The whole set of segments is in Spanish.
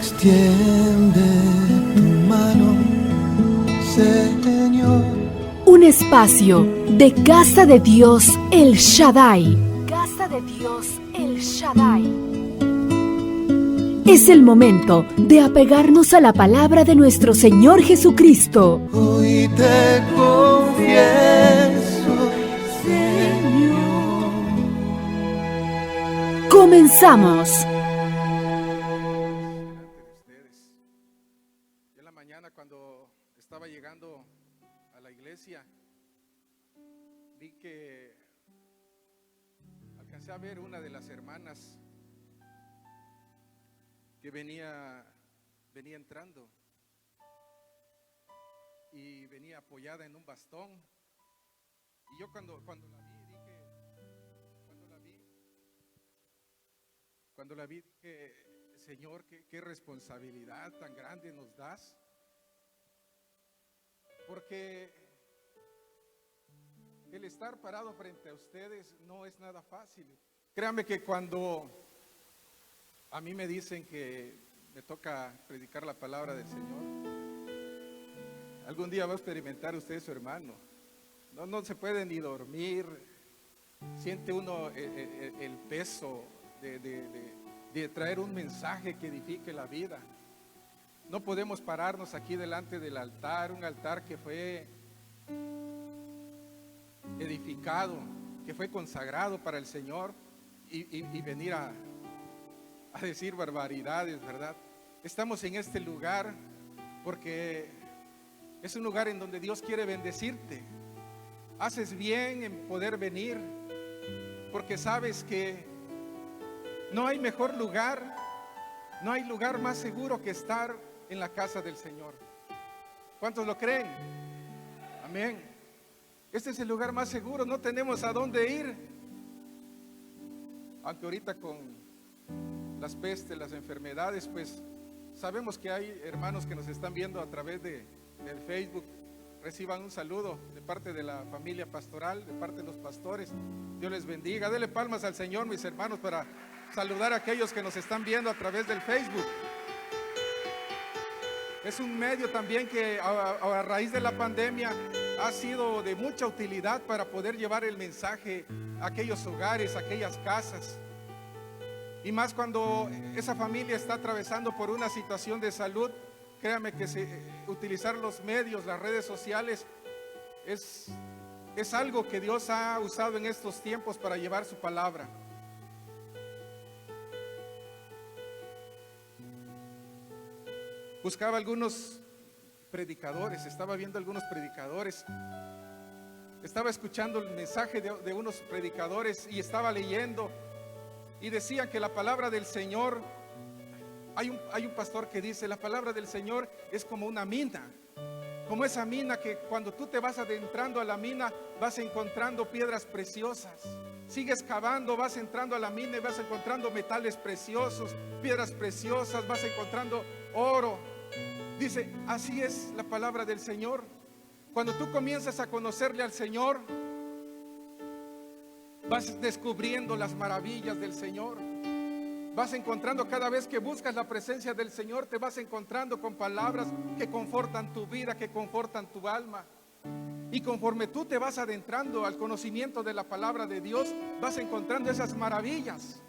extiende tu mano, Señor. Un espacio de Casa de Dios El Shaddai. Casa de Dios El Shaddai. Es el momento de apegarnos a la palabra de nuestro Señor Jesucristo. Hoy te confieso, Señor. Comenzamos. Ustedes. Yo en la mañana cuando estaba llegando a la iglesia vi que alcancé a ver una de las hermanas que venía entrando y venía apoyada en un bastón. Y yo cuando la vi dije, Señor, qué responsabilidad tan grande nos das, porque el estar parado frente a ustedes no es nada fácil. Créanme que cuando a mí me dicen que me toca predicar la palabra del Señor, algún día va a experimentar usted su hermano. No se puede ni dormir, siente uno el peso de traer un mensaje que edifique la vida. No podemos pararnos aquí delante del altar, un altar que fue edificado, que fue consagrado para el Señor, y venir a decir barbaridades, ¿verdad? Estamos en este lugar porque es un lugar en donde Dios quiere bendecirte. Haces bien en poder venir, porque sabes que no hay mejor lugar, no hay lugar más seguro que estar en la casa del Señor. ¿Cuántos lo creen? Amén. Este es el lugar más seguro, no tenemos a dónde ir. Aunque ahorita con las pestes, las enfermedades, pues sabemos que hay hermanos que nos están viendo a través del Facebook. Reciban un saludo de parte de la familia pastoral, de parte de los pastores. Dios les bendiga. Denle palmas al Señor, mis hermanos, para saludar a aquellos que nos están viendo a través del Facebook. Es un medio también que a raíz de la pandemia ha sido de mucha utilidad para poder llevar el mensaje a aquellos hogares, a aquellas casas. Y más cuando esa familia está atravesando por una situación de salud. Créame que utilizar los medios, las redes sociales, es algo que Dios ha usado en estos tiempos para llevar su palabra. Buscaba algunos predicadores, estaba viendo algunos predicadores, estaba escuchando el mensaje de unos predicadores y estaba leyendo, y decían que la palabra del Señor, hay un pastor que dice, la palabra del Señor es como una mina, como esa mina que cuando tú te vas adentrando a la mina vas encontrando piedras preciosas. Sigues cavando, vas entrando a la mina y vas encontrando metales preciosos, piedras preciosas, vas encontrando oro. Dice, así es la palabra del Señor. Cuando tú comienzas a conocerle al Señor, vas descubriendo las maravillas del Señor. Vas encontrando, cada vez que buscas la presencia del Señor, te vas encontrando con palabras que confortan tu vida, que confortan tu alma. Y conforme tú te vas adentrando al conocimiento de la palabra de Dios, vas encontrando esas maravillas.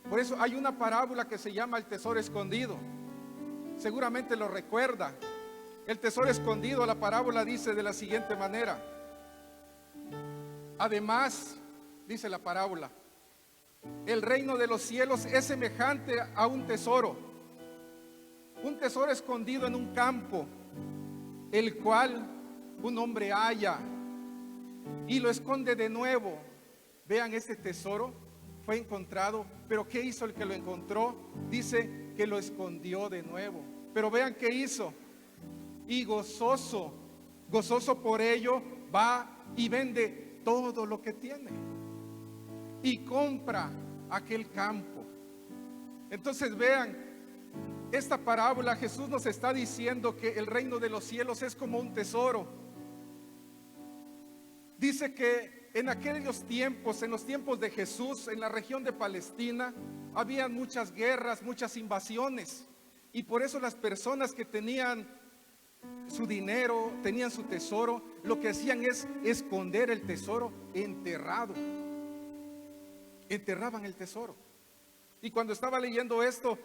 Por eso hay una parábola que se llama el tesoro escondido. Seguramente lo recuerda. El tesoro escondido, la parábola dice de la siguiente manera. Además, dice la parábola, el reino de los cielos es semejante a un tesoro escondido en un campo, el cual un hombre halla y lo esconde de nuevo. Vean, este tesoro fue encontrado, pero ¿qué hizo el que lo encontró? Dice que lo escondió de nuevo. Pero vean qué hizo. Y gozoso por ello, va y vende todo lo que tiene y compra aquel campo. Entonces vean, esta parábola, Jesús nos está diciendo que el reino de los cielos es como un tesoro. Dice que en aquellos tiempos, en los tiempos de Jesús, en la región de Palestina, había muchas guerras, muchas invasiones. Y por eso las personas que tenían su dinero, tenían su tesoro, lo que hacían es esconder el tesoro enterrado. Enterraban el tesoro. Y cuando estaba leyendo esto,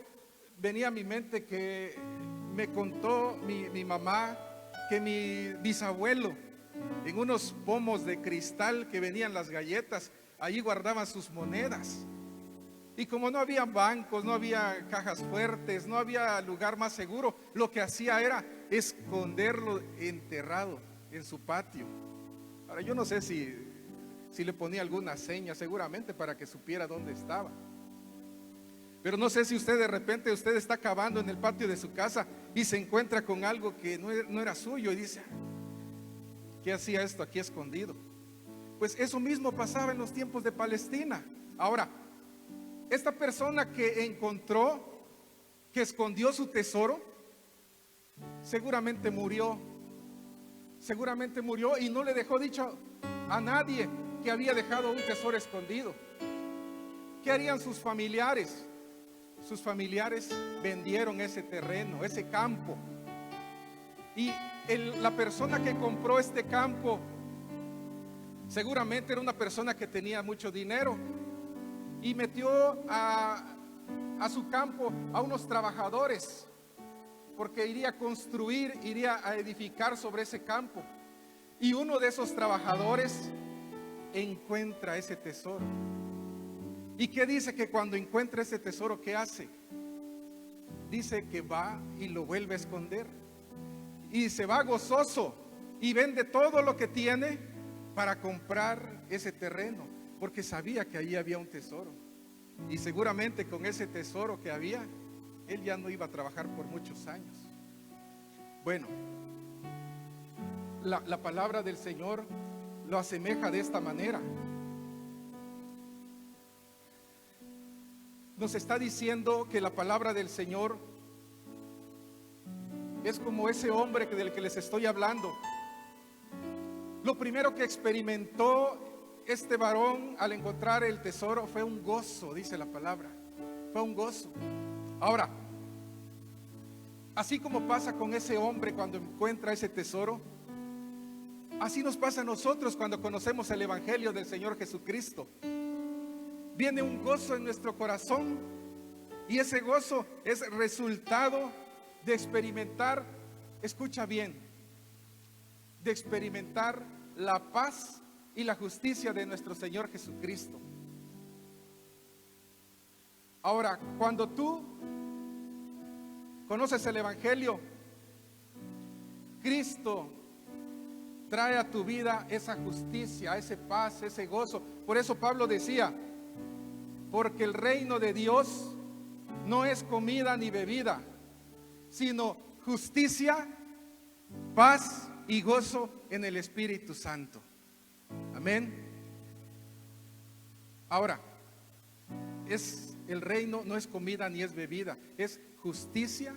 venía a mi mente que me contó mi mamá que mi bisabuelo, en unos pomos de cristal que venían las galletas, allí guardaban sus monedas. Y como no había bancos, no había cajas fuertes, no había lugar más seguro, lo que hacía era esconderlo enterrado en su patio. Ahora yo no sé si le ponía alguna seña, seguramente para que supiera dónde estaba. Pero no sé si usted de repente está cavando en el patio de su casa y se encuentra con algo que no era suyo y dice: ¿qué hacía esto aquí escondido? Pues eso mismo pasaba en los tiempos de Palestina. Ahora, esta persona que encontró, que escondió su tesoro, seguramente murió y no le dejó dicho a nadie que había dejado un tesoro escondido. ¿Qué harían sus familiares? Sus familiares vendieron ese terreno, ese campo. Y la persona que compró este campo seguramente era una persona que tenía mucho dinero y metió a su campo a unos trabajadores, porque iría a construir, iría a edificar sobre ese campo. Y uno de esos trabajadores encuentra ese tesoro. ¿Y qué dice? Que cuando encuentra ese tesoro, ¿qué hace? Dice que va y lo vuelve a esconder. Y se va gozoso y vende todo lo que tiene para comprar ese terreno, porque sabía que allí había un tesoro. Y seguramente con ese tesoro que había, él ya no iba a trabajar por muchos años. Bueno, la palabra del Señor lo asemeja de esta manera. Nos está diciendo que la palabra del Señor es como ese hombre del que les estoy hablando. Lo primero que experimentó este varón al encontrar el tesoro fue un gozo, dice la palabra. Fue un gozo. Ahora, así como pasa con ese hombre cuando encuentra ese tesoro, así nos pasa a nosotros cuando conocemos el Evangelio del Señor Jesucristo. Viene un gozo en nuestro corazón y ese gozo es resultado de experimentar, escucha bien, de experimentar la paz y la justicia de nuestro Señor Jesucristo. Ahora, cuando tú conoces el Evangelio, Cristo trae a tu vida esa justicia, esa paz, ese gozo. Por eso Pablo decía: porque el reino de Dios no es comida ni bebida, sino justicia, paz y gozo en el Espíritu Santo. Amén. Ahora, el reino no es comida ni es bebida, es justicia,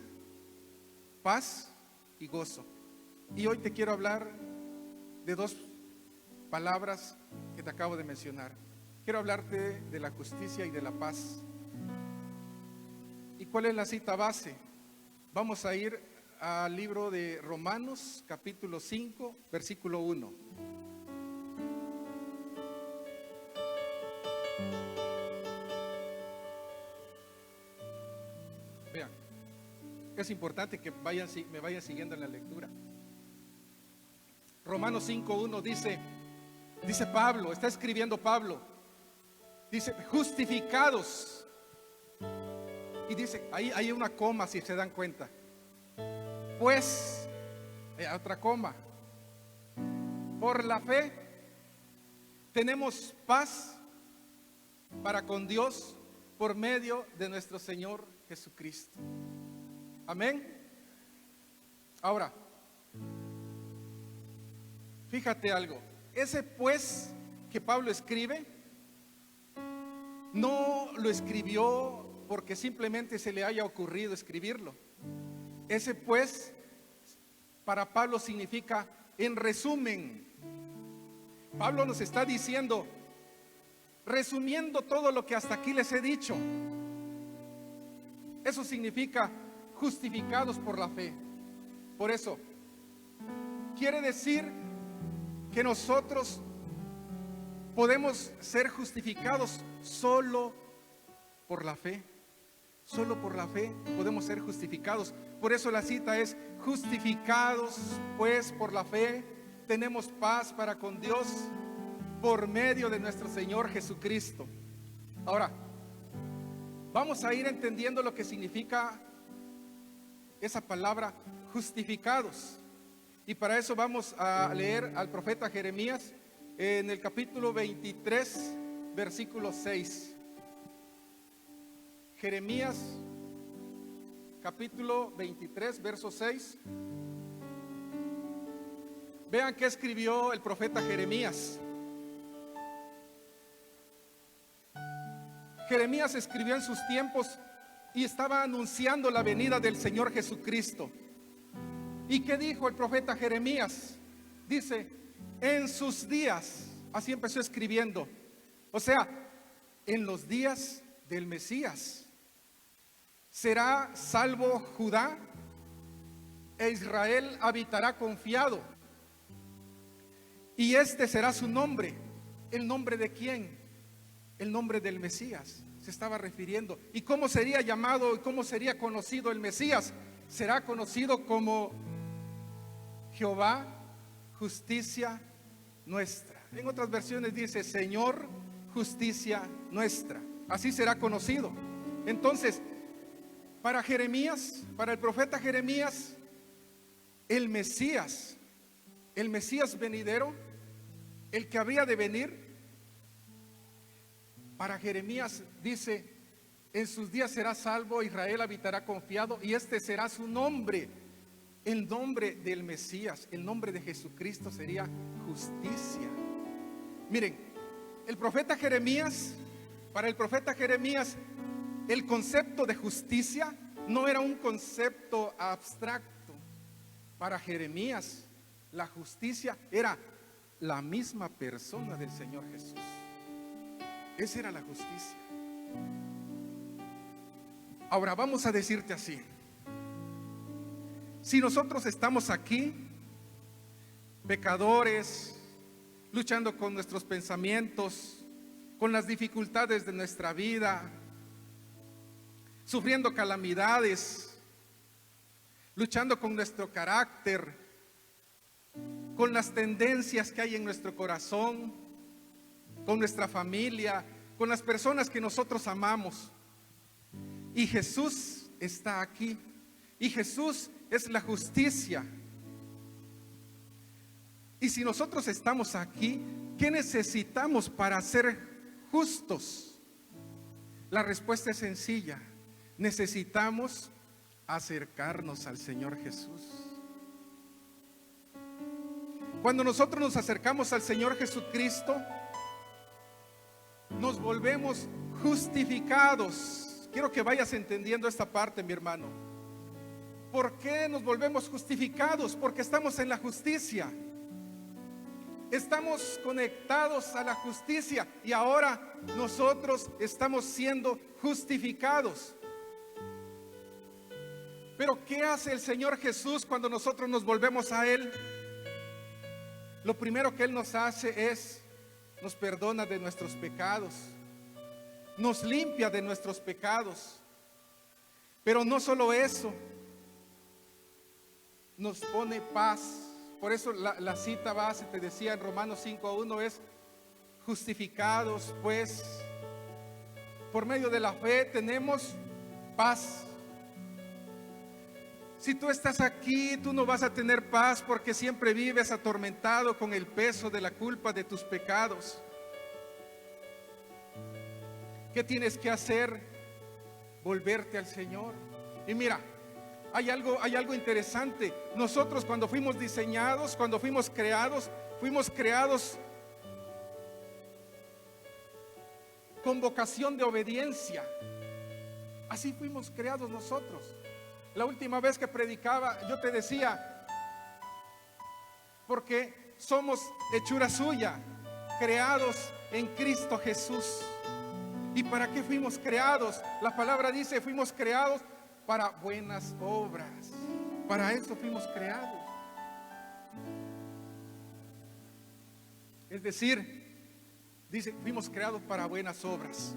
paz y gozo. Y hoy te quiero hablar de dos palabras que te acabo de mencionar. Quiero hablarte de la justicia y de la paz. ¿Y cuál es la cita base? Vamos a ir al libro de Romanos, capítulo 5, versículo 1. Vean, es importante que me vayan siguiendo en la lectura. Romanos 5:1 dice Pablo, está escribiendo Pablo, dice justificados, y dice, ahí hay una coma si se dan cuenta, pues, otra coma, por la fe tenemos paz para con Dios por medio de nuestro Señor Jesucristo. Amén. Ahora, fíjate algo, ese pues que Pablo escribe, no lo escribió porque simplemente se le haya ocurrido escribirlo. Ese pues para Pablo significa en resumen. Pablo nos está diciendo, resumiendo todo lo que hasta aquí les he dicho, eso significa justificados por la fe. Por eso, quiere decir que nosotros podemos ser justificados solo por la fe. Solo por la fe podemos ser justificados. Por eso la cita es: justificados pues por la fe, tenemos paz para con Dios por medio de nuestro Señor Jesucristo. Ahora, vamos a ir entendiendo lo que significa esa palabra justificados. Y para eso vamos a leer al profeta Jeremías en el capítulo 23, versículo 6. Jeremías, capítulo 23, verso 6. Vean qué escribió el profeta Jeremías. Jeremías escribió en sus tiempos y estaba anunciando la venida del Señor Jesucristo. ¿Y qué dijo el profeta Jeremías? Dice: en sus días, así empezó escribiendo, o sea, en los días del Mesías, será salvo Judá e Israel habitará confiado. Y este será su nombre. ¿El nombre de quién? El nombre del Mesías se estaba refiriendo. ¿Y cómo sería llamado y cómo sería conocido el Mesías? Será conocido como Jehová, justicia nuestra. En otras versiones dice Señor, justicia nuestra. Así será conocido. Entonces, para Jeremías, para el profeta Jeremías, el Mesías venidero, el que habría de venir, para Jeremías dice: en sus días será salvo, Israel habitará confiado, y este será su nombre. El nombre del Mesías, el nombre de Jesucristo sería justicia. Miren, el profeta Jeremías, para el profeta Jeremías, el concepto de justicia no era un concepto abstracto. Para Jeremías, la justicia era la misma persona del Señor Jesús. Esa era la justicia. Ahora vamos a decirte así: si nosotros estamos aquí, pecadores, luchando con nuestros pensamientos, con las dificultades de nuestra vida, sufriendo calamidades, luchando con nuestro carácter, con las tendencias que hay en nuestro corazón, con nuestra familia, con las personas que nosotros amamos, y Jesús está aquí, y Jesús es la justicia. Y si nosotros estamos aquí, ¿qué necesitamos para ser justos? La respuesta es sencilla: necesitamos acercarnos al Señor Jesús. Cuando nosotros nos acercamos al Señor Jesucristo, nos volvemos justificados. Quiero que vayas entendiendo esta parte, mi hermano. ¿Por qué nos volvemos justificados? Porque estamos en la justicia. Estamos conectados a la justicia y ahora nosotros estamos siendo justificados. Pero ¿qué hace el Señor Jesús cuando nosotros nos volvemos a Él? Lo primero que Él nos hace es: nos perdona de nuestros pecados, nos limpia de nuestros pecados. Pero no solo eso, nos pone paz. Por eso la cita base, te decía en Romanos 5:1, es: justificados pues por medio de la fe tenemos paz. Si tú estás aquí, tú no vas a tener paz porque siempre vives atormentado con el peso de la culpa de tus pecados. ¿Qué tienes que hacer? Volverte al Señor. Y mira, hay algo interesante. Nosotros, cuando fuimos diseñados, cuando fuimos creados con vocación de obediencia. Así fuimos creados nosotros. La última vez que predicaba, yo te decía, porque somos hechura suya, creados en Cristo Jesús. ¿Y para qué fuimos creados? La palabra dice: fuimos creados para buenas obras. Para eso fuimos creados. Es decir, dice, fuimos creados para buenas obras,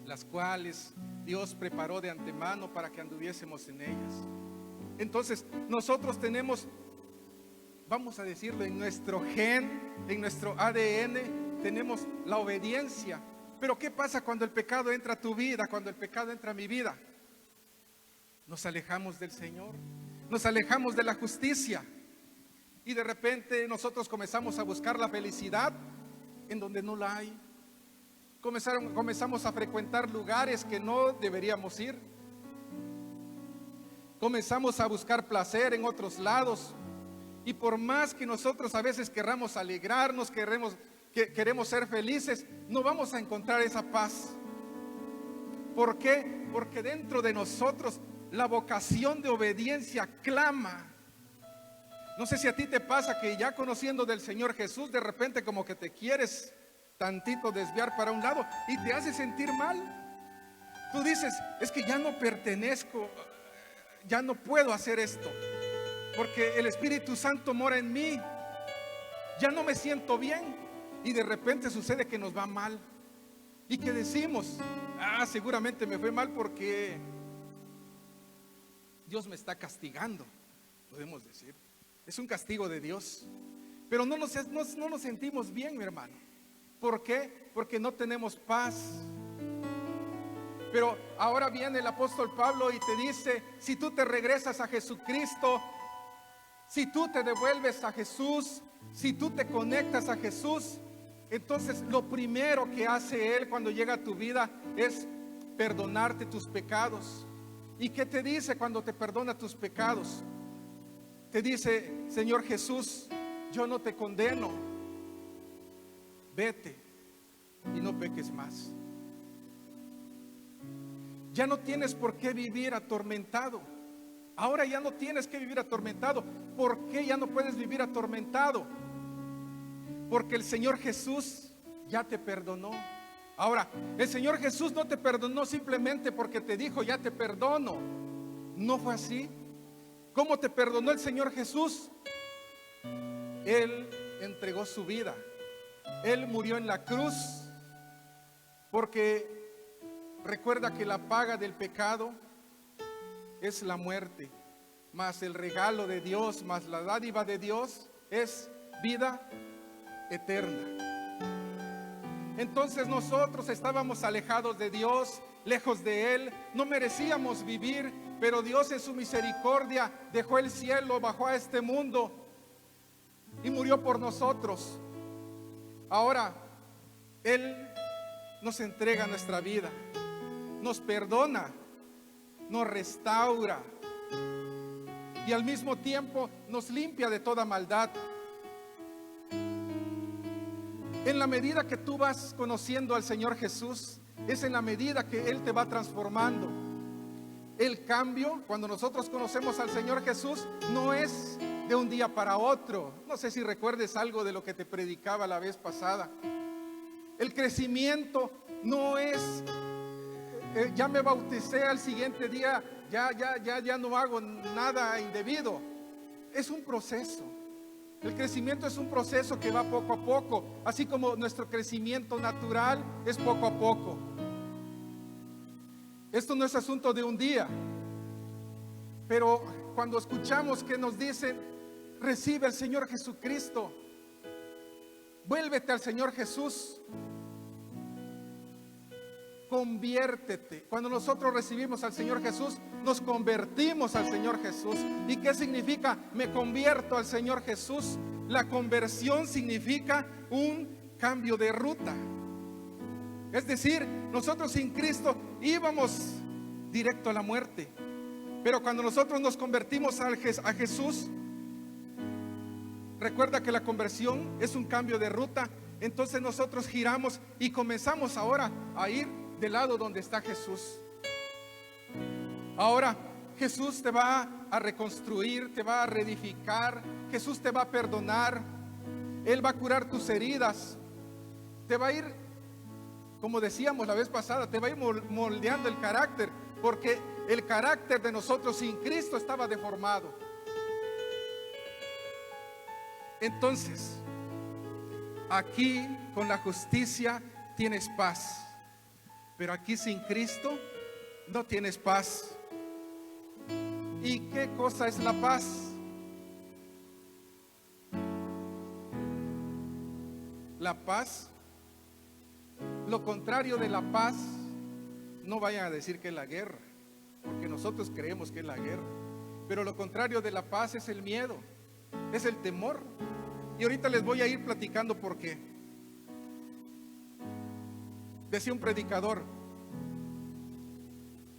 las cuales Dios preparó de antemano para que anduviésemos en ellas. Entonces, nosotros tenemos, vamos a decirlo, en nuestro gen, en nuestro ADN, tenemos la obediencia. Pero ¿qué pasa cuando el pecado entra a tu vida, cuando el pecado entra a mi vida? Nos alejamos del Señor, nos alejamos de la justicia. Y de repente nosotros comenzamos a buscar la felicidad en donde no la hay. Comenzamos a frecuentar lugares que no deberíamos ir. Comenzamos a buscar placer en otros lados. Y por más que nosotros a veces querramos alegrarnos, queremos ser felices, no vamos a encontrar esa paz. ¿Por qué? Porque dentro de nosotros la vocación de obediencia clama. No sé si a ti te pasa que ya conociendo del Señor Jesús, de repente como que te quieres tantito desviar para un lado y te hace sentir mal. Tú dices, es que ya no pertenezco, ya no puedo hacer esto, porque el Espíritu Santo mora en mí, ya no me siento bien. Y de repente sucede que nos va mal y que decimos, seguramente me fue mal porque Dios me está castigando, podemos decir. Es un castigo de Dios. Pero no nos sentimos bien, mi hermano. ¿Por qué? Porque no tenemos paz. Pero ahora viene el apóstol Pablo y te dice, si tú te regresas a Jesucristo, si tú te devuelves a Jesús, si tú te conectas a Jesús, entonces lo primero que hace Él cuando llega a tu vida es perdonarte tus pecados. ¿Y qué te dice cuando te perdona tus pecados? Te dice, Señor Jesús, yo no te condeno, vete y no peques más. Ya no tienes por qué vivir atormentado. Ahora ya no tienes que vivir atormentado. ¿Por qué ya no puedes vivir atormentado? Porque el Señor Jesús ya te perdonó. Ahora, el Señor Jesús no te perdonó simplemente porque te dijo, ya te perdono. No fue así. ¿Cómo te perdonó el Señor Jesús? Él entregó su vida. Él murió en la cruz. Porque recuerda que la paga del pecado es la muerte. Mas el regalo de Dios, más la dádiva de Dios es vida eterna. Entonces nosotros estábamos alejados de Dios, lejos de Él, no merecíamos vivir, pero Dios en su misericordia dejó el cielo, bajó a este mundo y murió por nosotros. Ahora Él nos entrega nuestra vida, nos perdona, nos restaura y al mismo tiempo nos limpia de toda maldad. En la medida que tú vas conociendo al Señor Jesús, es en la medida que Él te va transformando. El cambio, cuando nosotros conocemos al Señor Jesús, no es de un día para otro. No sé si recuerdes algo de lo que te predicaba la vez pasada. El crecimiento no es, ya me bauticé, al siguiente día ya no hago nada indebido. Es un proceso. El crecimiento es un proceso que va poco a poco, así como nuestro crecimiento natural es poco a poco. Esto no es asunto de un día, pero cuando escuchamos que nos dicen, recibe al Señor Jesucristo, vuélvete al Señor Jesús, conviértete. Cuando nosotros recibimos al Señor Jesús, nos convertimos al Señor Jesús. ¿Y qué significa? Me convierto al Señor Jesús. La conversión significa un cambio de ruta. Es decir, nosotros sin Cristo íbamos directo a la muerte, pero cuando nosotros nos convertimos a Jesús, recuerda que la conversión es un cambio de ruta. Entonces nosotros giramos y comenzamos ahora a ir del lado donde está Jesús. Ahora Jesús te va a reconstruir, te va a reedificar. Jesús te va a perdonar. Él va a curar tus heridas. Te va a ir, como decíamos la vez pasada, te va a ir moldeando el carácter. porque el carácter de nosotros sin Cristo estaba deformado. Entonces, aquí con la justicia tienes paz, pero aquí sin Cristo no tienes paz. ¿Y qué cosa es la paz? La paz, lo contrario de la paz, no vayan a decir que es la guerra, porque nosotros creemos que es la guerra, pero lo contrario de la paz es el miedo, es el temor. Y ahorita les voy a ir platicando por qué. Decía un predicador,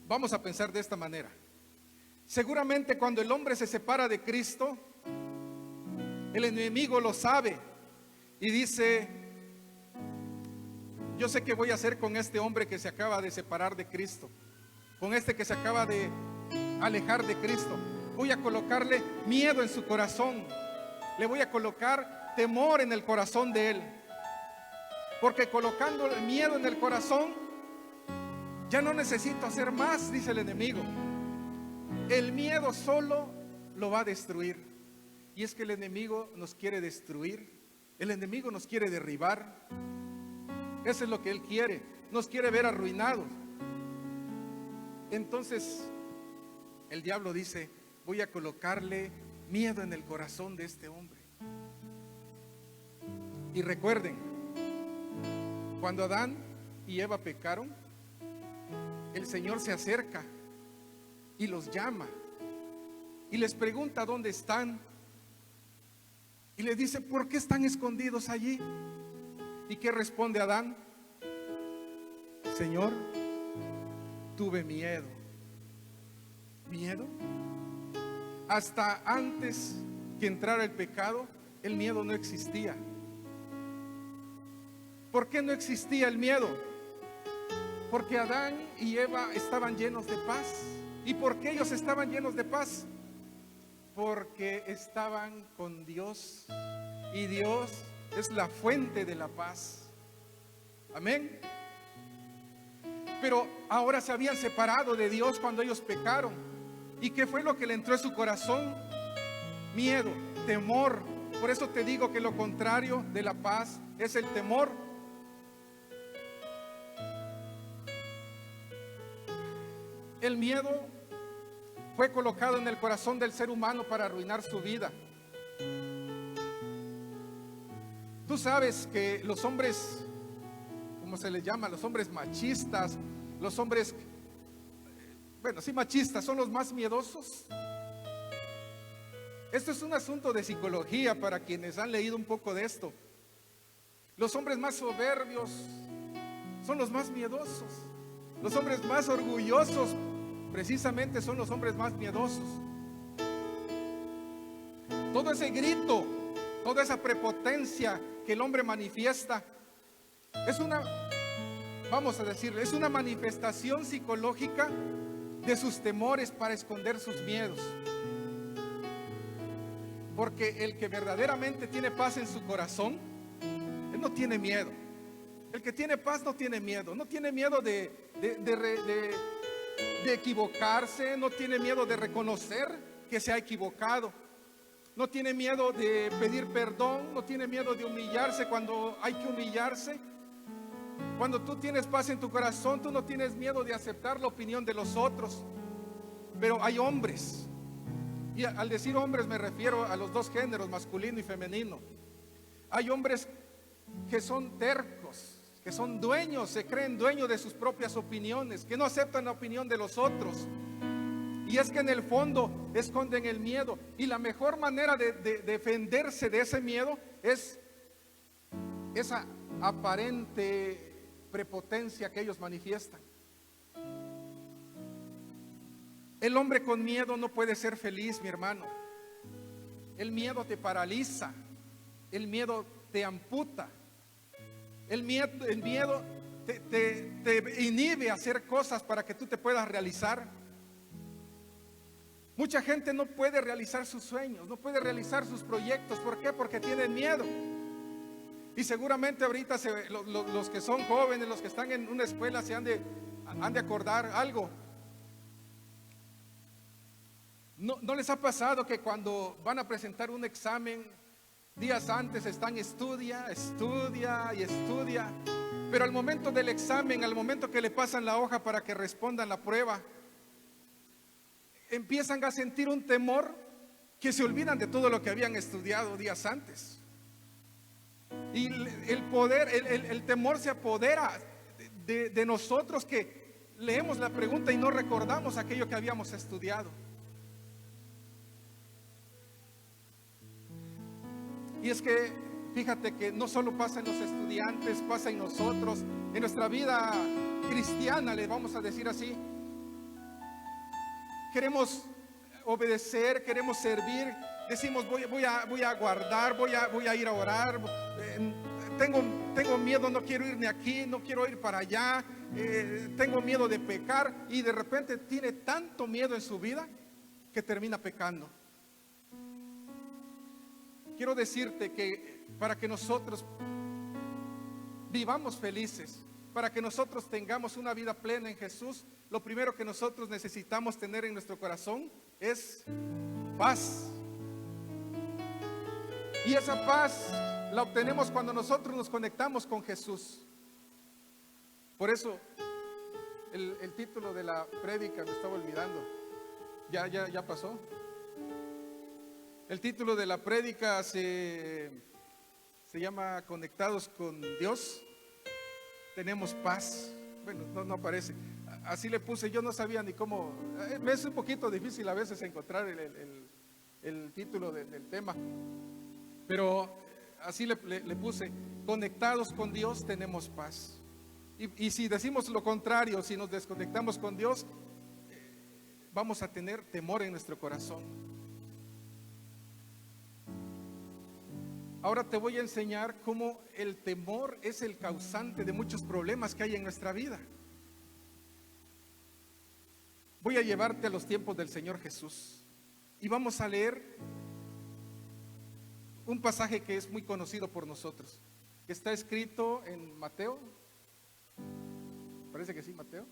vamos a pensar de esta manera: seguramente cuando el hombre se separa de Cristo, el enemigo lo sabe y dice: yo sé qué voy a hacer con este hombre que se acaba de separar de Cristo, con este que se acaba de alejar de Cristo. Voy a colocarle miedo en su corazón, le voy a colocar temor en el corazón de él, porque colocando el miedo en el corazón, ya no necesito hacer más, dice el enemigo. El miedo solo lo va a destruir. Y es que el enemigo nos quiere destruir, el enemigo nos quiere derribar. Eso es lo que él quiere, nos quiere ver arruinados. Entonces el diablo dice: voy a colocarle miedo en el corazón de este hombre. Y recuerden, cuando Adán y Eva pecaron, el Señor se acerca y los llama y les pregunta dónde están, y les dice: ¿por qué están escondidos allí? ¿Y qué responde Adán? Señor, tuve miedo. ¿Miedo? Hasta antes que entrara el pecado, el miedo no existía. ¿Por qué no existía el miedo? Porque Adán y Eva estaban llenos de paz. ¿Y por qué ellos estaban llenos de paz? Porque estaban con Dios, y Dios es la fuente de la paz. Amén. Pero ahora se habían separado de Dios cuando ellos pecaron. ¿Y qué fue lo que le entró a su corazón? Miedo, temor. Por eso te digo que lo contrario de la paz es el temor. El miedo fue colocado en el corazón del ser humano para arruinar su vida. Tú sabes que los hombres, ¿cómo se les llama? Los hombres machistas, los hombres, bueno, sí, machistas, son los más miedosos. Esto es un asunto de psicología para quienes han leído un poco de esto. Los hombres más soberbios son los más miedosos. Los hombres más orgullosos precisamente son los hombres más miedosos. Todo ese grito, toda esa prepotencia que el hombre manifiesta es una, vamos a decirle, es una manifestación psicológica de sus temores para esconder sus miedos. Porque el que verdaderamente tiene paz en su corazón, él no tiene miedo. El que tiene paz no tiene miedo. No tiene miedo de equivocarse. No tiene miedo de reconocer que se ha equivocado. No tiene miedo de pedir perdón. No tiene miedo de humillarse cuando hay que humillarse. Cuando tú tienes paz en tu corazón, tú no tienes miedo de aceptar la opinión de los otros. Pero hay hombres, y al decir hombres me refiero a los dos géneros, masculino y femenino. Hay hombres que son tercos, que son dueños, se creen dueños de sus propias opiniones, que no aceptan la opinión de los otros. Y es que en el fondo esconden el miedo. Y la mejor manera de defenderse de ese miedo es esa aparente prepotencia que ellos manifiestan. El hombre con miedo no puede ser feliz, mi hermano. El miedo te paraliza. El miedo te amputa. El miedo te inhibe a hacer cosas para que tú te puedas realizar. Mucha gente no puede realizar sus sueños, no puede realizar sus proyectos. ¿Por qué? Porque tienen miedo. Y seguramente ahorita los que son jóvenes, los que están en una escuela, se han de acordar algo. ¿No les ha pasado que cuando van a presentar un examen, días antes están estudia y estudia? Pero al momento del examen, al momento que le pasan la hoja para que respondan la prueba, empiezan a sentir un temor que se olvidan de todo lo que habían estudiado días antes. Y el temor se apodera de nosotros, que leemos la pregunta y no recordamos aquello que habíamos estudiado. Y es que fíjate que no solo pasa en los estudiantes, pasa en nosotros, en nuestra vida cristiana, le vamos a decir así. Queremos obedecer, queremos servir, decimos voy a guardar, voy a ir a orar, tengo miedo, no quiero ir ni aquí, no quiero ir para allá, tengo miedo de pecar, y de repente tiene tanto miedo en su vida que termina pecando. Quiero decirte que para que nosotros vivamos felices, para que nosotros tengamos una vida plena en Jesús, lo primero que nosotros necesitamos tener en nuestro corazón es paz. Y esa paz la obtenemos cuando nosotros nos conectamos con Jesús. Por eso el título de la prédica, me estaba olvidando, ya pasó. El título de la prédica se llama Conectados con Dios, tenemos paz. Bueno, no aparece, así le puse, yo no sabía ni cómo. Me es un poquito difícil a veces encontrar el título del tema, pero así le puse: conectados con Dios tenemos paz. Y si decimos lo contrario, si nos desconectamos con Dios, vamos a tener temor en nuestro corazón. Ahora te voy a enseñar cómo el temor es el causante de muchos problemas que hay en nuestra vida. Voy a llevarte a los tiempos del Señor Jesús y vamos a leer un pasaje que es muy conocido por nosotros, que está escrito en Mateo. Parece que sí, Mateo.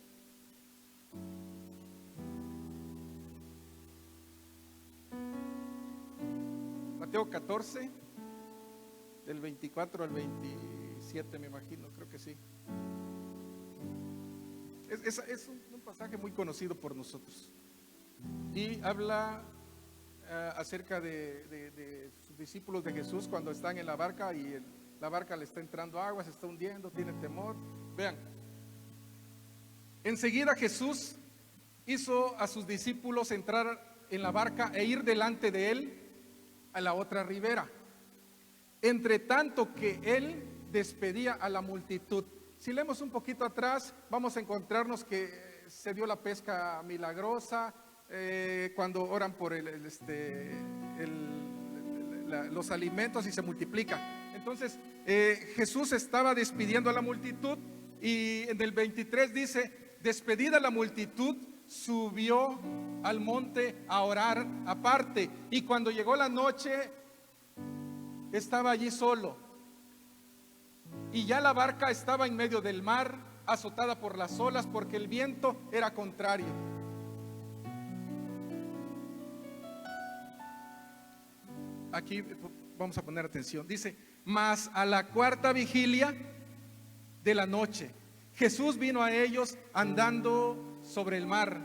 Mateo 14, del 24 al 27, me imagino, creo que sí. Es un pasaje muy conocido por nosotros y habla acerca de sus discípulos de Jesús cuando están en la barca y la barca le está entrando agua, se está hundiendo, tiene temor. Vean, enseguida Jesús hizo a sus discípulos entrar en la barca e ir delante de él a la otra ribera, entre tanto que él despedía a la multitud. Si leemos un poquito atrás, vamos a encontrarnos que se dio la pesca milagrosa, cuando oran por los alimentos y se multiplica. Entonces Jesús estaba despidiendo a la multitud, y en el 23 dice: despedida la multitud, subió al monte a orar aparte, y cuando llegó la noche estaba allí solo, y ya la barca estaba en medio del mar, azotada por las olas, porque el viento era contrario. Aquí vamos a poner atención. Dice: mas a la cuarta vigilia de la noche, Jesús vino a ellos andando sobre el mar.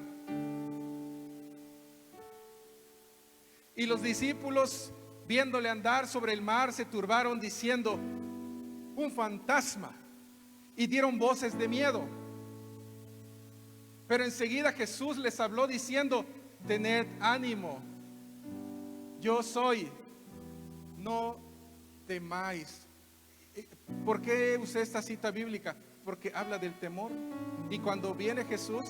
Y los discípulos, viéndole andar sobre el mar, se turbaron diciendo: un fantasma, y dieron voces de miedo. Pero enseguida Jesús les habló diciendo: tened ánimo, yo soy, no temáis. ¿Por qué usé esta cita bíblica? Porque habla del temor, y cuando viene Jesús,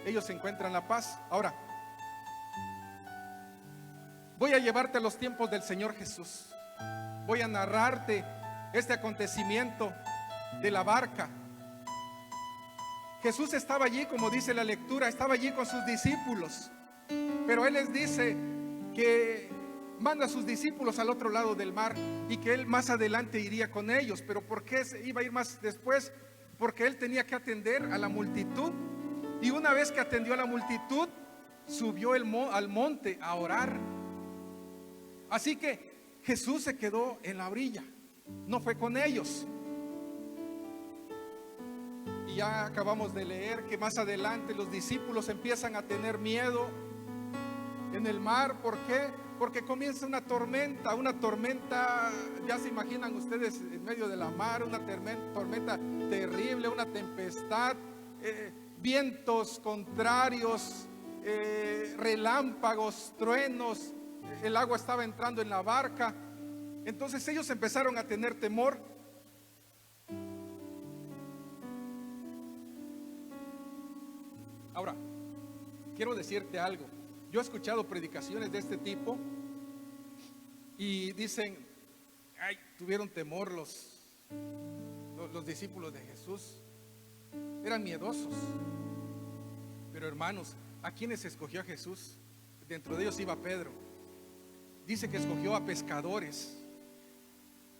ellos encuentran la paz. Ahora, voy a llevarte a los tiempos del Señor Jesús. Voy a narrarte este acontecimiento de la barca. Jesús estaba allí, como dice la lectura, estaba allí con sus discípulos, pero Él les dice que manda a sus discípulos al otro lado del mar y que Él más adelante iría con ellos. Pero ¿por qué iba a ir más después? Porque Él tenía que atender a la multitud, y una vez que atendió a la multitud, subió al monte a orar. Así que Jesús se quedó en la orilla, no fue con ellos. Y ya acabamos de leer que más adelante los discípulos empiezan a tener miedo en el mar. ¿Por qué? Porque comienza una tormenta, ya se imaginan ustedes en medio de la mar, una tormenta terrible, una tempestad, vientos contrarios, relámpagos, truenos, el agua estaba entrando en la barca. Entonces ellos empezaron a tener temor. Ahora, quiero decirte algo. Yo he escuchado predicaciones de este tipo y dicen, ay, tuvieron temor los discípulos de Jesús, eran miedosos. Pero hermanos, ¿a quiénes escogió a Jesús? Dentro de ellos iba Pedro. Dice que escogió a pescadores.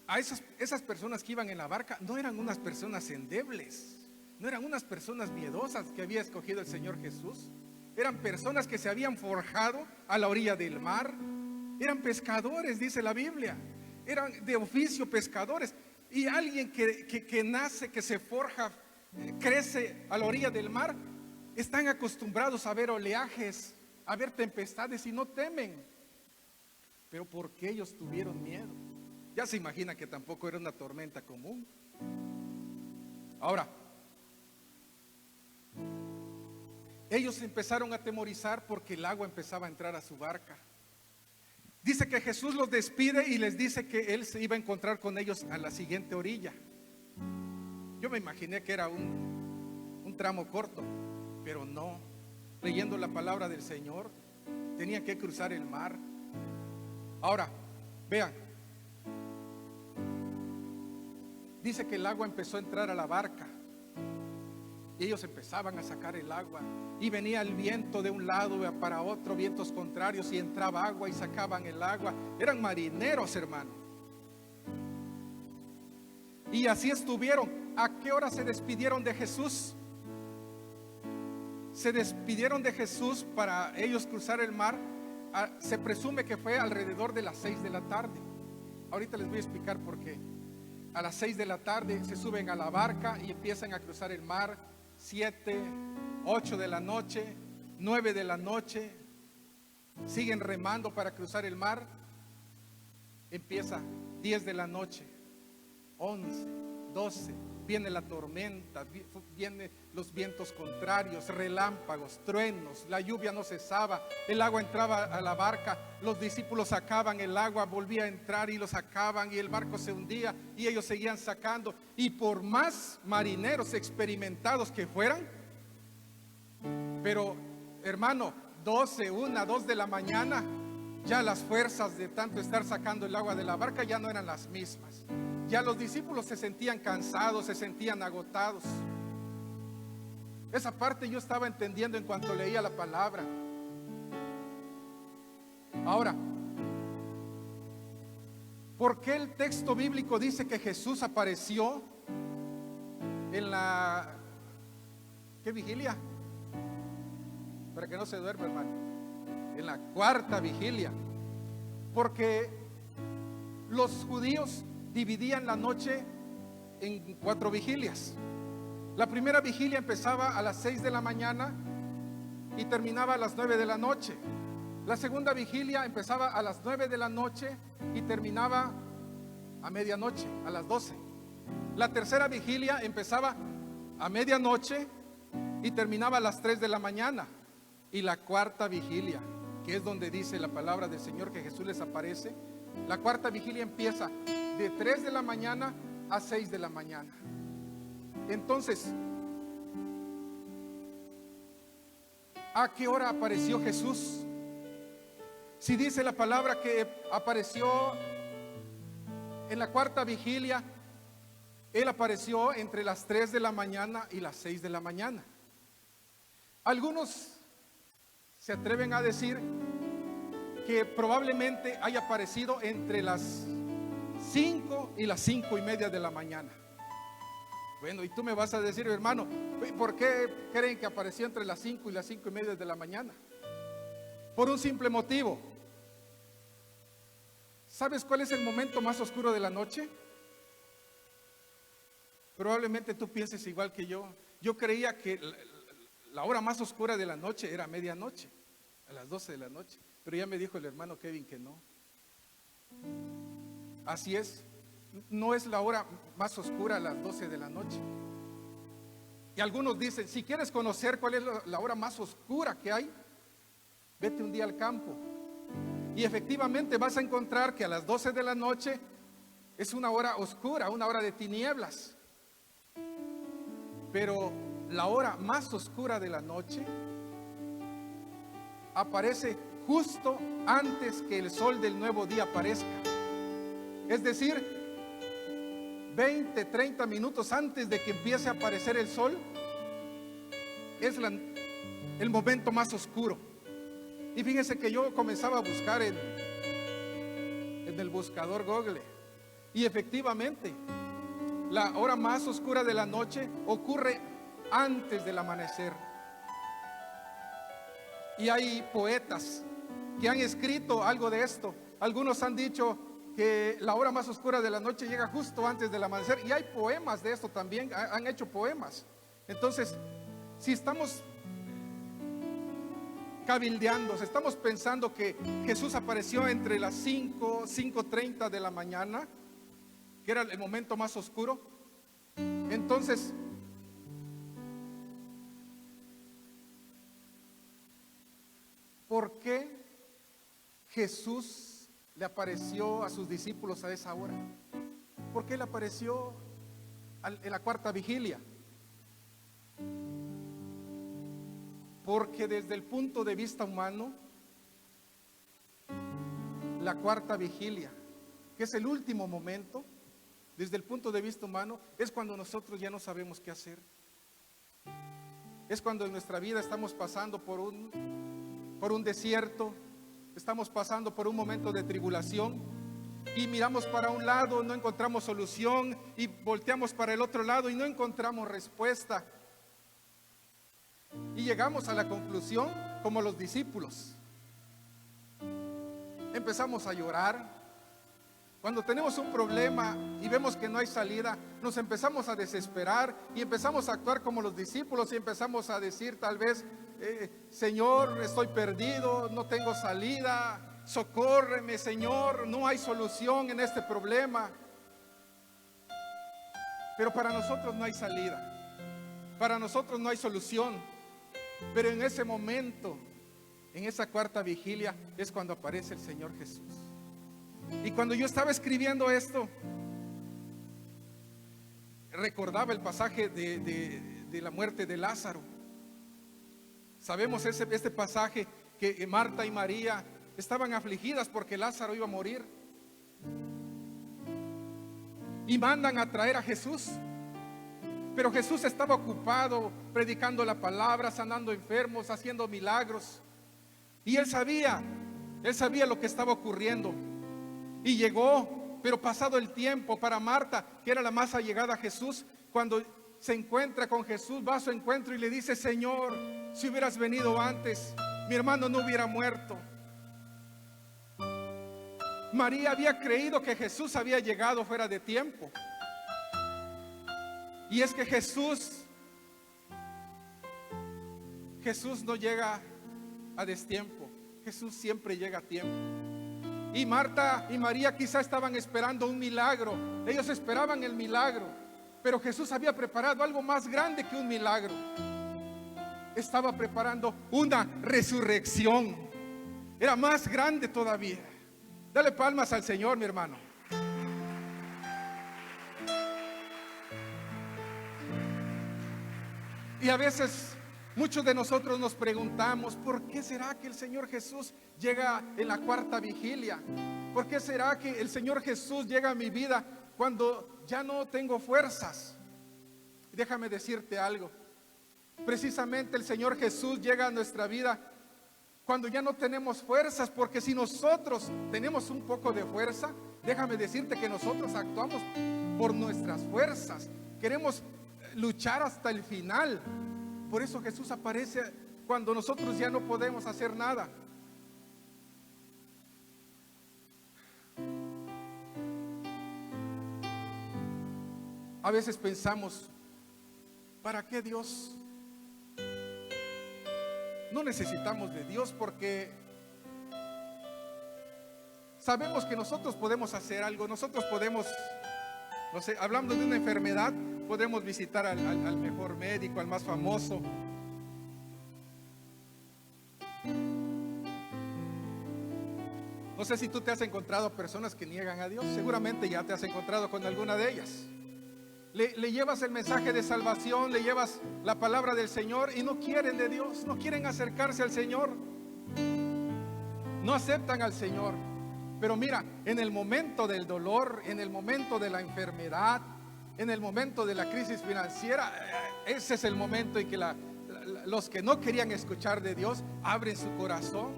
A esas personas que iban en la barca no eran unas personas endebles, no eran unas personas miedosas que había escogido el Señor Jesús. Eran personas que se habían forjado a la orilla del mar. Eran pescadores, dice la Biblia. Eran de oficio pescadores. Y alguien que nace, que se forja, crece a la orilla del mar, están acostumbrados a ver oleajes, a ver tempestades y no temen. Pero ¿por qué ellos tuvieron miedo? Ya se imagina que tampoco era una tormenta común. Ahora, ellos empezaron a atemorizar porque el agua empezaba a entrar a su barca. Dice que Jesús los despide y les dice que Él se iba a encontrar con ellos a la siguiente orilla. Yo me imaginé que era un tramo corto, pero no. Leyendo la palabra del Señor, tenían que cruzar el mar. Ahora, vean. Dice que el agua empezó a entrar a la barca. Y ellos empezaban a sacar el agua. Y venía el viento de un lado para otro, vientos contrarios, y entraba agua y sacaban el agua. Eran marineros, hermano. Y así estuvieron. ¿A qué hora se despidieron de Jesús? Se despidieron de Jesús para ellos cruzar el mar. Se presume que fue alrededor de las 6 de la tarde. Ahorita les voy a explicar por qué. A las 6 de la tarde se suben a la barca y empiezan a cruzar el mar. 7, 8 de la noche, 9 de la noche, siguen remando para cruzar el mar. Empieza 10 de la noche, 11, 12, viene la tormenta, vienen los vientos contrarios, relámpagos, truenos, la lluvia no cesaba, el agua entraba a la barca, los discípulos sacaban el agua, volvía a entrar y lo sacaban y el barco se hundía y ellos seguían sacando. Y por más marineros experimentados que fueran, pero hermano, 12, 1, 2 de la mañana, ya las fuerzas de tanto estar sacando el agua de la barca ya no eran las mismas. Ya los discípulos se sentían cansados, se sentían agotados. Esa parte yo estaba entendiendo en cuanto leía la palabra. Ahora, ¿por qué el texto bíblico dice que Jesús apareció en la... ¿qué vigilia? Para que no se duerma, hermano. En la cuarta vigilia. Porque los judíos dividían la noche en 4 vigilias. La primera vigilia empezaba a las 6 de la mañana y terminaba a las 9 de la noche. La segunda vigilia empezaba a las 9 de la noche y terminaba a medianoche, a las 12. La tercera vigilia empezaba a medianoche y terminaba a las 3 de la mañana. Y la cuarta vigilia, que es donde dice la palabra del Señor que Jesús les aparece, la cuarta vigilia empieza de 3 de la mañana a 6 de la mañana. Entonces, ¿a qué hora apareció Jesús? Si dice la palabra que apareció en la cuarta vigilia, Él apareció entre las 3 de la mañana y las 6 de la mañana. Algunos se atreven a decir que probablemente haya aparecido entre las 5 y las 5:30 de la mañana. Bueno, y tú me vas a decir, hermano, ¿por qué creen que apareció entre las 5 y las 5:30 de la mañana? por un simple motivo. ¿Sabes cuál es el momento más oscuro de la noche? Probablemente tú pienses igual que yo. Yo creía que la hora más oscura de la noche era medianoche, a las 12 de la noche. Pero ya me dijo el hermano Kevin que no. Así es, no es la hora más oscura a las 12 de la noche. Y algunos dicen, si quieres conocer cuál es la hora más oscura que hay, vete un día al campo. Y efectivamente vas a encontrar que a las 12 de la noche es una hora oscura, una hora de tinieblas. Pero la hora más oscura de la noche aparece justo antes que el sol del nuevo día aparezca. Es decir, 20, 30 minutos antes de que empiece a aparecer el sol, es el momento más oscuro. Y fíjense que yo comenzaba a buscar en el buscador Google, y efectivamente, la hora más oscura de la noche ocurre antes del amanecer. Y hay poetas que han escrito algo de esto. Algunos han dicho que la hora más oscura de la noche llega justo antes del amanecer. Y hay poemas de esto también, han hecho poemas. Entonces, si estamos cabildeando, si estamos pensando que Jesús apareció entre las 5:30 de la mañana, que era el momento más oscuro, entonces ¿por qué Jesús le apareció a sus discípulos a esa hora? ¿Por qué le apareció en la cuarta vigilia? Porque desde el punto de vista humano, la cuarta vigilia, que es el último momento, desde el punto de vista humano, es cuando nosotros ya no sabemos qué hacer. Es cuando en nuestra vida estamos pasando por un desierto, estamos pasando por un momento de tribulación y miramos para un lado, no encontramos solución, y volteamos para el otro lado y no encontramos respuesta. Y llegamos a la conclusión, como los discípulos. Empezamos a llorar. Cuando tenemos un problema y vemos que no hay salida, nos empezamos a desesperar y empezamos a actuar como los discípulos y empezamos a decir tal vez, Señor, estoy perdido, no tengo salida, socórreme, Señor, no hay solución en este problema. Pero para nosotros no hay salida, para nosotros no hay solución. Pero en ese momento, en esa cuarta vigilia, es cuando aparece el Señor Jesús. Y cuando yo estaba escribiendo esto, recordaba el pasaje de la muerte de Lázaro. Sabemos este pasaje, que Marta y María estaban afligidas porque Lázaro iba a morir. Y mandan a traer a Jesús. Pero Jesús estaba ocupado predicando la palabra, sanando enfermos, haciendo milagros. Y él sabía lo que estaba ocurriendo. Y llegó, pero pasado el tiempo, para Marta, que era la más allegada a Jesús, cuando se encuentra con Jesús, va a su encuentro y le dice, Señor, si hubieras venido antes, mi hermano no hubiera muerto. María había creído que Jesús había llegado fuera de tiempo. Y es que Jesús no llega a destiempo. Jesús siempre llega a tiempo. Y Marta y María quizá estaban esperando un milagro. Ellos esperaban el milagro, pero Jesús había preparado algo más grande que un milagro. Estaba preparando una resurrección. Era más grande todavía. Dale palmas al Señor, mi hermano. Y a veces muchos de nosotros nos preguntamos, ¿por qué será que el Señor Jesús llega en la cuarta vigilia? ¿Por qué será que el Señor Jesús llega a mi vida cuando ya no tengo fuerzas? Déjame decirte algo. Precisamente el Señor Jesús llega a nuestra vida cuando ya no tenemos fuerzas, porque si nosotros tenemos un poco de fuerza, déjame decirte que nosotros actuamos por nuestras fuerzas. Queremos luchar hasta el final. Por eso Jesús aparece cuando nosotros ya no podemos hacer nada. A veces pensamos, ¿para qué Dios? No necesitamos de Dios porque sabemos que nosotros podemos hacer algo. Nosotros podemos, no sé, hablando de una enfermedad, podemos visitar al mejor médico, al más famoso. No sé si tú te has encontrado personas que niegan a Dios. Seguramente ya te has encontrado con alguna de ellas. Le llevas el mensaje de salvación, le llevas la palabra del Señor y no quieren de Dios, no quieren acercarse al Señor, no aceptan al Señor. Pero mira, en el momento del dolor, en el momento de la enfermedad, en el momento de la crisis financiera, ese es el momento en que los que no querían escuchar de Dios abren su corazón.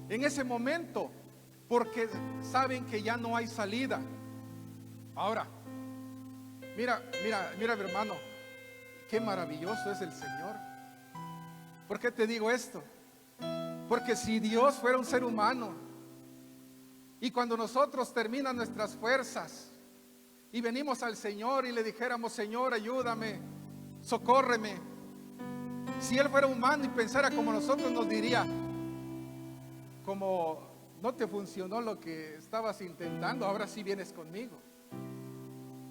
En ese momento, porque saben que ya no hay salida. Ahora, mira, mi hermano, qué maravilloso es el Señor. ¿Por qué te digo esto? Porque si Dios fuera un ser humano y cuando nosotros terminan nuestras fuerzas y venimos al Señor y le dijéramos, Señor, ayúdame, socórreme, si Él fuera humano y pensara como nosotros, nos diría, como no te funcionó lo que estabas intentando, ahora sí vienes conmigo.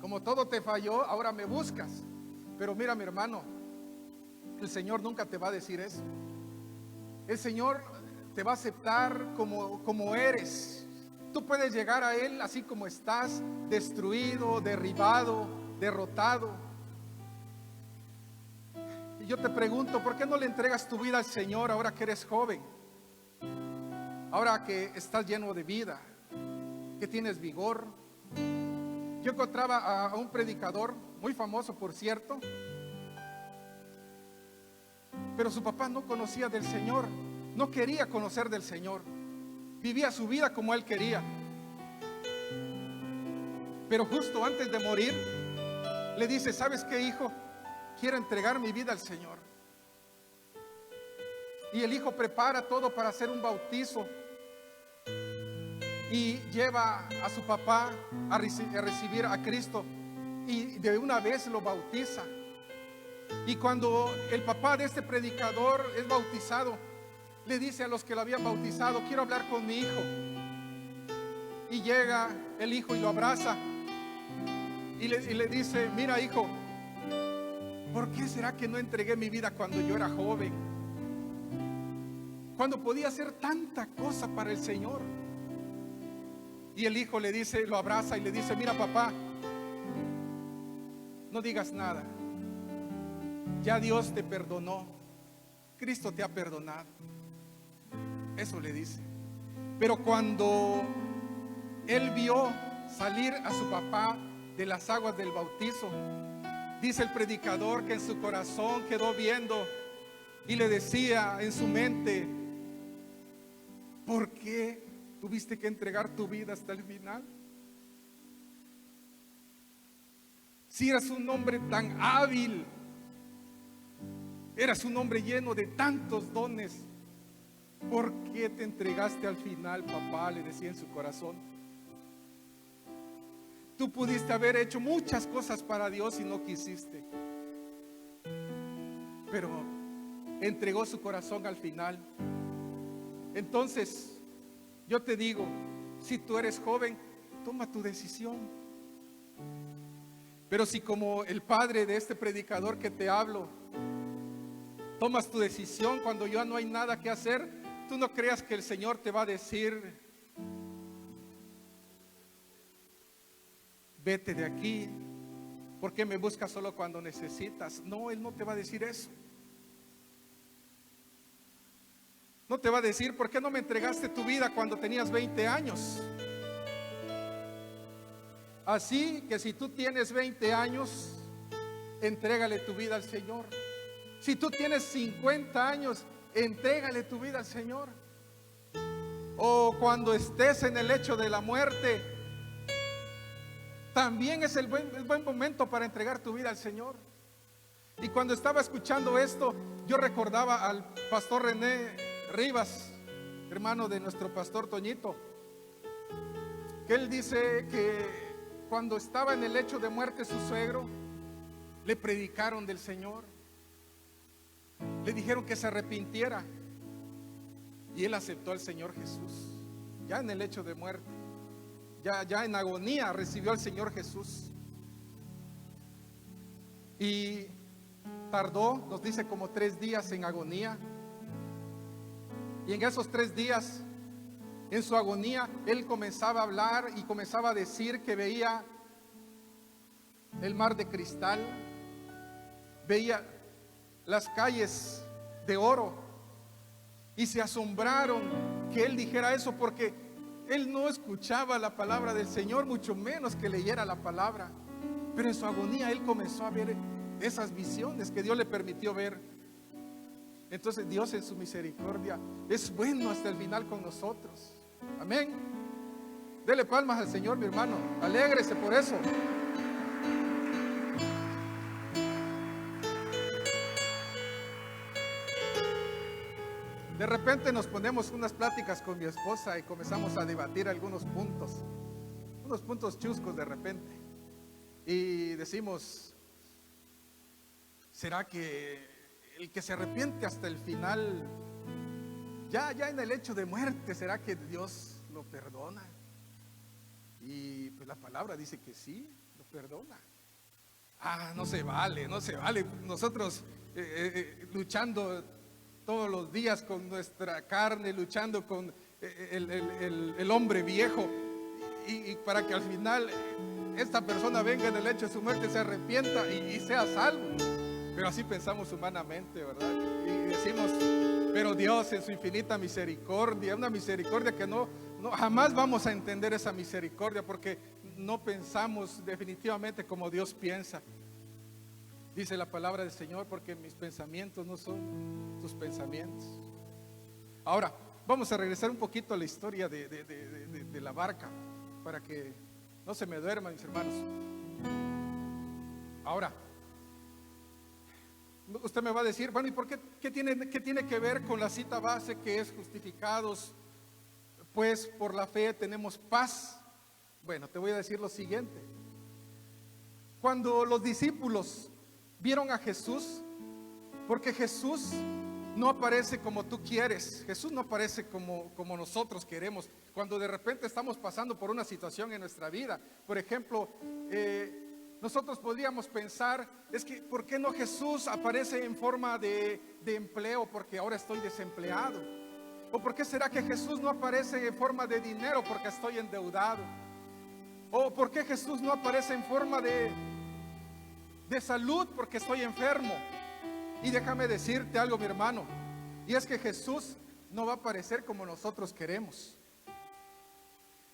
Como todo te falló, ahora me buscas. Pero mira, mi hermano, el Señor nunca te va a decir eso. El Señor te va a aceptar como eres. Tú puedes llegar a Él así como estás, destruido, derribado, derrotado. Y yo te pregunto, ¿por qué no le entregas tu vida al Señor ahora que eres joven? Ahora que estás lleno de vida, que tienes vigor. Yo encontraba a un predicador muy famoso, por cierto, pero su papá no conocía del Señor, no quería conocer del Señor, vivía su vida como él quería. Pero justo antes de morir, le dice, ¿sabes qué, hijo? Quiero entregar mi vida al Señor. Y el hijo prepara todo para hacer un bautizo y lleva a su papá a recibir a Cristo y de una vez lo bautiza. Y cuando el papá de este predicador es bautizado, le dice a los que lo habían bautizado, quiero hablar con mi hijo. Y llega el hijo y lo abraza y le dice, mira, hijo, ¿por qué será que no entregué mi vida cuando yo era joven? Cuando podía hacer tanta cosa para el Señor. Y el hijo le dice, lo abraza y le dice, mira, papá, no digas nada. Ya Dios te perdonó. Cristo te ha perdonado. Eso le dice. Pero cuando él vio salir a su papá de las aguas del bautizo, dice el predicador que en su corazón quedó viendo y le decía en su mente, ¿por qué tuviste que entregar tu vida hasta el final? Si eras un hombre tan hábil, eras un hombre lleno de tantos dones, ¿por qué te entregaste al final, papá? Le decía en su corazón. Tú pudiste haber hecho muchas cosas para Dios y no quisiste, pero entregó su corazón al final. Entonces, yo te digo, si tú eres joven, toma tu decisión. Pero si como el padre de este predicador que te hablo, tomas tu decisión cuando ya no hay nada que hacer, tú no creas que el Señor te va a decir, vete de aquí, ¿por qué me buscas solo cuando necesitas? No, Él no te va a decir eso. No te va a decir, ¿por qué no me entregaste tu vida cuando tenías 20 años? Así que si tú tienes 20 años, entrégale tu vida al Señor. Si tú tienes 50 años, entrégale tu vida al Señor. O cuando estés en el lecho de la muerte, también es el buen momento para entregar tu vida al Señor. Y cuando estaba escuchando esto, yo recordaba al pastor René Rivas, hermano de nuestro pastor Toñito, que él dice que cuando estaba en el lecho de muerte su suegro, le predicaron del Señor, le dijeron que se arrepintiera, y él aceptó al Señor Jesús, ya en el lecho de muerte, ya en agonía recibió al Señor Jesús. Y tardó, nos dice, como 3 días en agonía. Y en esos 3 días, en su agonía, él comenzaba a hablar y comenzaba a decir que veía el mar de cristal, veía las calles de oro, y se asombraron que él dijera eso, porque él no escuchaba la palabra del Señor, mucho menos que leyera la palabra. Pero en su agonía él comenzó a ver esas visiones que Dios le permitió ver. Entonces Dios en su misericordia es bueno hasta el final con nosotros. Amén. Dele palmas al Señor, mi hermano. Alégrese por eso. De repente nos ponemos unas pláticas con mi esposa y comenzamos a debatir algunos puntos chuscos de repente. Y decimos, ¿será que el que se arrepiente hasta el final, ya en el hecho de muerte, será que Dios lo perdona? Y pues la palabra dice que sí, lo perdona. No se vale. Nosotros luchando todos los días con nuestra carne, luchando con el hombre viejo, y para que al final esta persona venga en el hecho de su muerte, se arrepienta y sea salvo. Pero así pensamos humanamente, ¿verdad? Y decimos, pero Dios en su infinita misericordia, una misericordia que no jamás vamos a entender esa misericordia, porque no pensamos definitivamente como Dios piensa. Dice la palabra del Señor, porque mis pensamientos no son tus pensamientos. Ahora, vamos a regresar un poquito a la historia de la barca, para que no se me duerman, mis hermanos. Ahora, usted me va a decir, bueno, ¿y por qué tiene que ver con la cita base, que es justificados pues por la fe tenemos paz? Bueno, te voy a decir lo siguiente. Cuando los discípulos vieron a Jesús, porque Jesús no aparece como tú quieres, Jesús no aparece como nosotros queremos. Cuando de repente estamos pasando por una situación en nuestra vida, por ejemplo, nosotros podríamos pensar, es que ¿por qué no Jesús aparece en forma de empleo? Porque ahora estoy desempleado. ¿O por qué será que Jesús no aparece en forma de dinero? Porque estoy endeudado. ¿O por qué Jesús no aparece en forma de salud? Porque estoy enfermo. Y déjame decirte algo, mi hermano, y es que Jesús no va a aparecer como nosotros queremos.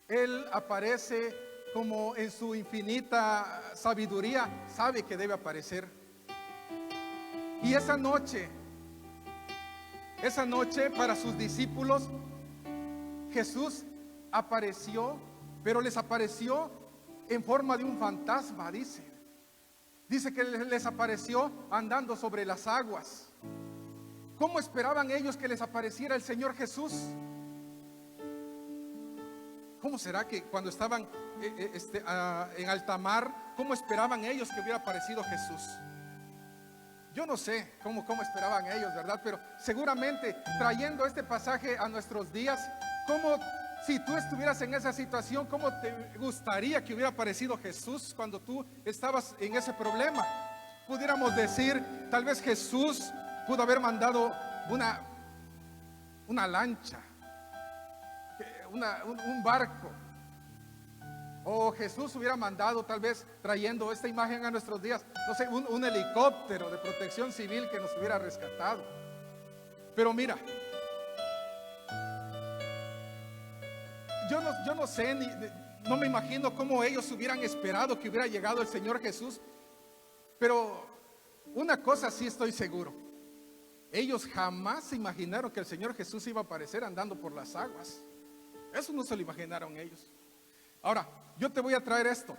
Él aparece como en su infinita sabiduría sabe que debe aparecer. Y esa noche para sus discípulos, Jesús apareció, pero les apareció en forma de un fantasma, dice que les apareció andando sobre las aguas. ¿Cómo esperaban ellos que les apareciera el Señor Jesús? ¿Cómo será que cuando estaban en alta mar, cómo esperaban ellos que hubiera aparecido Jesús? Yo no sé cómo esperaban ellos, ¿verdad? Pero seguramente trayendo este pasaje a nuestros días, ¿cómo, si tú estuvieras en esa situación, cómo te gustaría que hubiera aparecido Jesús cuando tú estabas en ese problema? Pudiéramos decir, tal vez Jesús pudo haber mandado una lancha, un barco, o Jesús hubiera mandado, tal vez trayendo esta imagen a nuestros días, no sé, un helicóptero de protección civil que nos hubiera rescatado. Pero mira, yo no sé, no me imagino cómo ellos hubieran esperado que hubiera llegado el Señor Jesús. Pero una cosa sí estoy seguro: ellos jamás se imaginaron que el Señor Jesús iba a aparecer andando por las aguas. Eso no se lo imaginaron ellos. Ahora, yo te voy a traer esto.